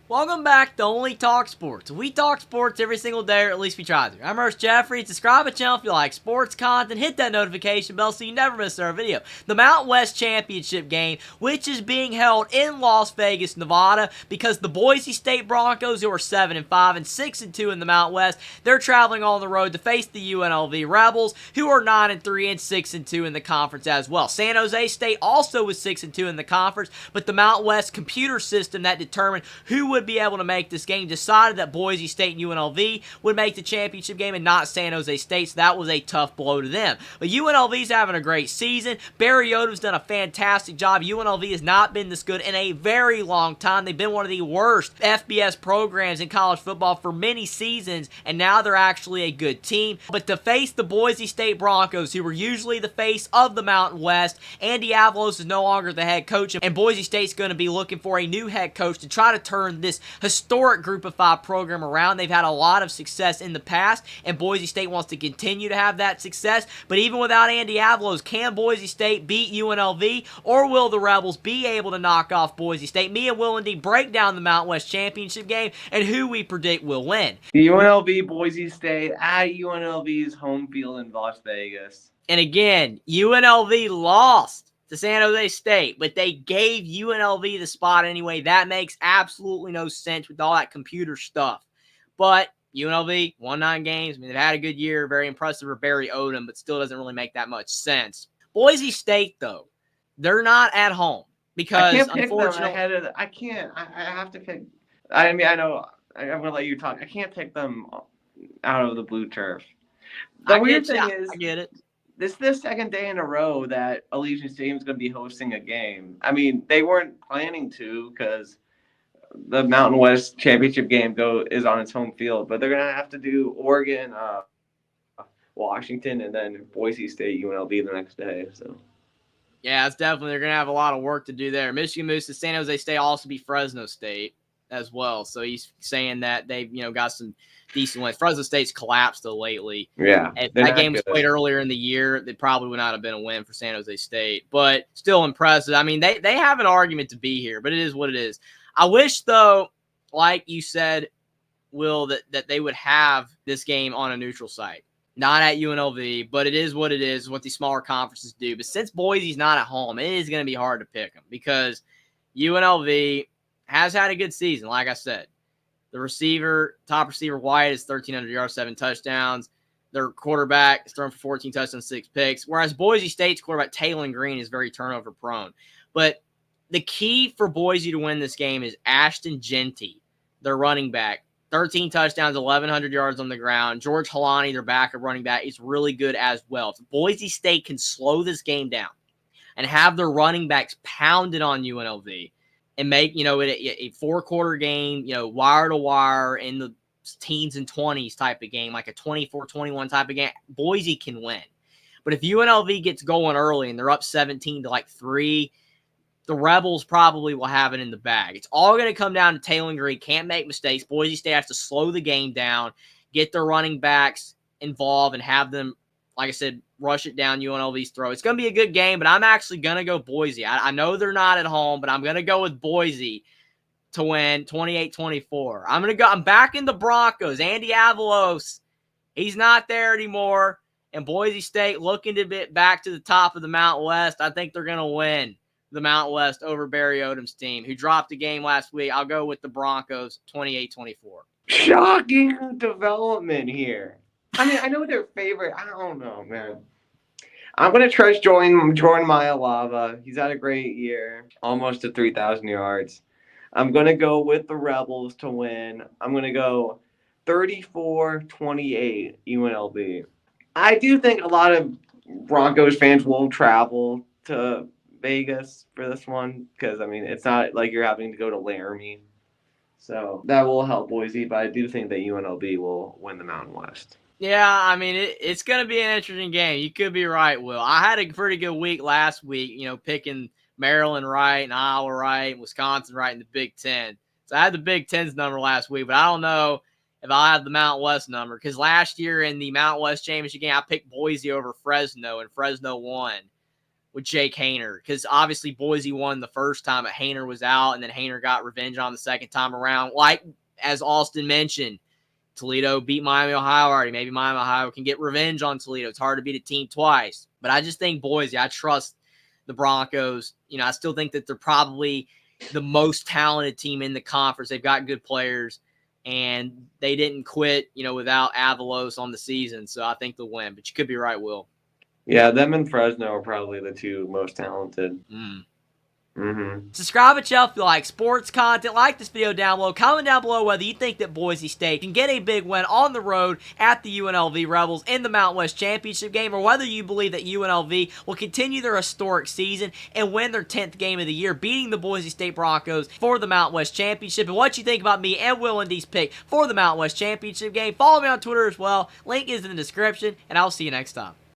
Welcome back to Only Talk Sports. We talk sports every single day, or at least we try to. I'm Ernst Jeffrey. Subscribe to the channel if you like sports content. Hit that notification bell so you never miss our video. The Mountain West Championship game, which is being held in Las Vegas, Nevada, because the Boise St Broncos, who are 7-5 and 6-2 in the Mountain West, they're traveling on the road to face the UNLV Rebels, who are 9-3 and 6-2 in the conference as well. San Jose State also was 6-2 in the conference, but the Mountain West computer system that determined who would be able to make this game decided that Boise State and UNLV would make the championship game and not San Jose State, so that was a tough blow to them. But UNLV's having a great season. Barry Odom's done a fantastic job. UNLV has not been this good in a very long time. They've been one of the worst FBS programs in college football for many seasons, and now they're actually a good team. But to face the Boise State Broncos, who were usually the face of the Mountain West, Andy Avalos is no longer the head coach, and Boise State's going to be looking for a new head coach to try to turn this historic Group of 5 program around. They've had a lot of success in the past, and Boise State wants to continue to have that success. But even without Andy Avalos, can Boise State beat UNLV, or will the Rebels be able to knock off Boise State? Me and Will indeed break down the Mountain West Championship game and who we predict will win. UNLV Boise State at UNLV's home field in Las Vegas. And again, UNLV lost to San Jose State, but they gave UNLV the spot anyway. That makes absolutely no sense with all that computer stuff. But UNLV won 9 games. I mean, they've had a good year. Very impressive for Barry Odom, but still doesn't really make that much sense. Boise State, though, they're not at home because, I can't pick unfortunately, them. I can't. I have to pick. I mean, I know. I'm going to let you talk. I can't pick them out of the blue turf. The weird thing is, I get it. This is the second day in a row that Allegiant Stadium is going to be hosting a game. I mean, they weren't planning to because the Mountain West Championship game is on its home field, but they're going to have to do Oregon, Washington, and then Boise State, UNLV the next day. So, yeah, it's definitely they're going to have a lot of work to do there. Michigan moves to San Jose State, also beat Fresno State as well. So he's saying that they've got some decent wins. Fresno State's collapsed though lately. Yeah, if that game was played earlier in the year, it probably would not have been a win for San Jose State, but still impressive. I mean, they have an argument to be here, but it is what it is. I wish, though, like you said, Will, that they would have this game on a neutral site, not at UNLV, but it is what it is, what these smaller conferences do. But since Boise's not at home, it is going to be hard to pick them because UNLV has had a good season, like I said. The top receiver, Wyatt, is 1,300 yards, 7 touchdowns. Their quarterback is throwing for 14 touchdowns, 6 picks, whereas Boise State's quarterback, Taylen Green, is very turnover prone. But the key for Boise to win this game is Ashton Genty, their running back. 13 touchdowns, 1,100 yards on the ground. George Halani, their backup running back, is really good as well. If Boise State can slow this game down and have their running backs pounded on UNLV, and make, it a 4-quarter game, wire to wire in the teens and 20s type of game, like a 24-21 type of game, Boise can win. But if UNLV gets going early and they're up 17 to 3, the Rebels probably will have it in the bag. It's all going to come down to Taylen Green. Can't make mistakes. Boise State has to slow the game down, get their running backs involved, and have them, like I said, rush it down UNLV's throat. It's going to be a good game, but I'm actually going to go Boise. I know they're not at home, but I'm going to go with Boise to win 28-24. I'm backing the Broncos. Andy Avalos, he's not there anymore. And Boise State looking to get back to the top of the Mountain West. I think they're going to win the Mountain West over Barry Odom's team, who dropped a game last week. I'll go with the Broncos 28-24. Shocking development here. I mean, I know their favorite. I don't know, man. I'm going to trust Jordan Maiava. He's had a great year, almost to 3,000 yards. I'm going to go with the Rebels to win. I'm going to go 34-28 UNLV. I do think a lot of Broncos fans will travel to Vegas for this one because, I mean, it's not like you're having to go to Laramie. So that will help Boise, but I do think that UNLV will win the Mountain West. Yeah, I mean, it's going to be an interesting game. You could be right, Will. I had a pretty good week last week, picking Maryland right and Iowa right and Wisconsin right in the Big Ten. So I had the Big Ten's number last week, but I don't know if I'll have the Mountain West number because last year in the Mountain West Championship game, I picked Boise over Fresno, and Fresno won, with Jake Haener, because obviously Boise won the first time, but Haener was out, and then Haener got revenge on the second time around. Like, as Austin mentioned, Toledo beat Miami, Ohio already. Maybe Miami, Ohio can get revenge on Toledo. It's hard to beat a team twice. But I just think Boise, I trust the Broncos. I still think that they're probably the most talented team in the conference. They've got good players, and they didn't quit, without Avalos on the season. So I think they'll win. But you could be right, Will. Yeah, them and Fresno are probably the two most talented. Subscribe and if you like sports content. Like this video down below. Comment down below whether you think that Boise State can get a big win on the road at the UNLV Rebels in the Mountain West Championship game, or whether you believe that UNLV will continue their historic season and win their 10th game of the year, beating the Boise State Broncos for the Mountain West Championship. And what you think about me and Will and D's pick for the Mountain West Championship game. Follow me on Twitter as well. Link is in the description, and I'll see you next time.